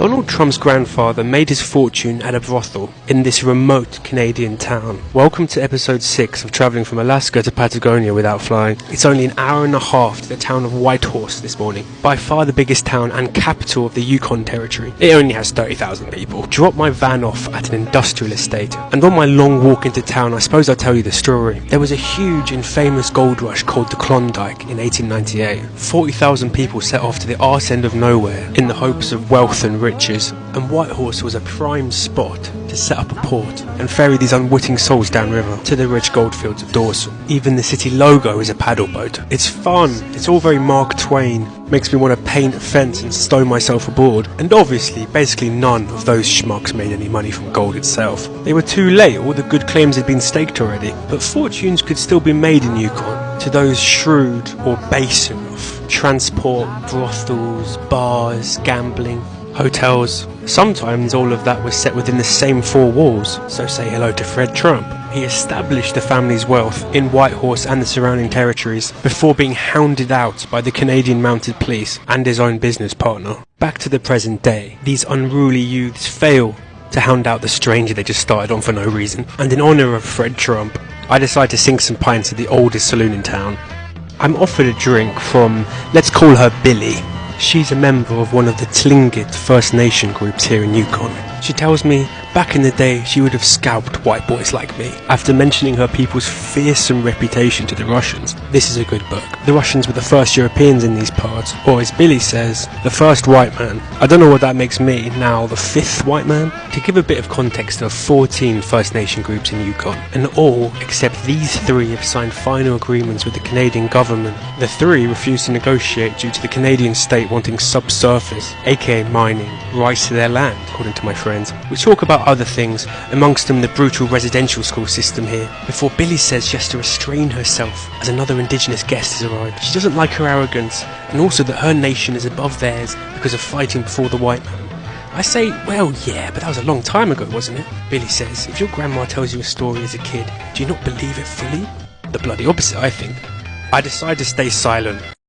Donald Trump's grandfather made his fortune at a brothel in this remote Canadian town. Welcome to episode 6 of travelling from Alaska to Patagonia without flying. It's only an hour and a half to the town of Whitehorse this morning, by far the biggest town and capital of the Yukon Territory. It only has 30,000 people. Drop my van off at an industrial estate, and on my long walk into town I suppose I'll tell you the story. There was a huge and famous gold rush called the Klondike in 1898. 40,000 people set off to the arse end of nowhere in the hopes of wealth and riches, and Whitehorse was a prime spot to set up a port and ferry these unwitting souls downriver to the rich goldfields of Dawson. Even the city logo is a paddle boat. It's fun, it's all very Mark Twain, makes me want to paint a fence and stow myself aboard, and obviously basically none of those schmucks made any money from gold itself. They were too late, all the good claims had been staked already, but fortunes could still be made in Yukon to those shrewd or base enough. Transport, brothels, bars, gambling, hotels. Sometimes all of that was set within the same four walls, so say hello to Fred Trump. He established the family's wealth in Whitehorse and the surrounding territories before being hounded out by the Canadian Mounted Police and his own business partner. Back to the present day, these unruly youths fail to hound out the stranger they just started on for no reason, and in honour of Fred Trump, I decide to sink some pints at the oldest saloon in town. I'm offered a drink from, let's call her Billy. She's a member of one of the Tlingit First Nation groups here in Yukon. She tells me back in the day she would have scalped white boys like me. After mentioning her people's fearsome reputation to the Russians, this is a good book. The Russians were the first Europeans in these parts, or as Billy says, the first white man. I don't know what that makes me, now the 5th white man. To give a bit of context, there are 14 First Nation groups in Yukon, and all except these 3 have signed final agreements with the Canadian government. The 3 refused to negotiate due to the Canadian state wanting subsurface, aka mining, rights to their land, according to my friends. We talk about other things, amongst them the brutal residential school system here, before Billy says she has to restrain herself as another Indigenous guest has arrived. She doesn't like her arrogance, and also that her nation is above theirs because of fighting before the white man. I say, well, yeah, but that was a long time ago, wasn't it? Billy says, if your grandma tells you a story as a kid, do you not believe it fully? The bloody opposite, I think. I decide to stay silent.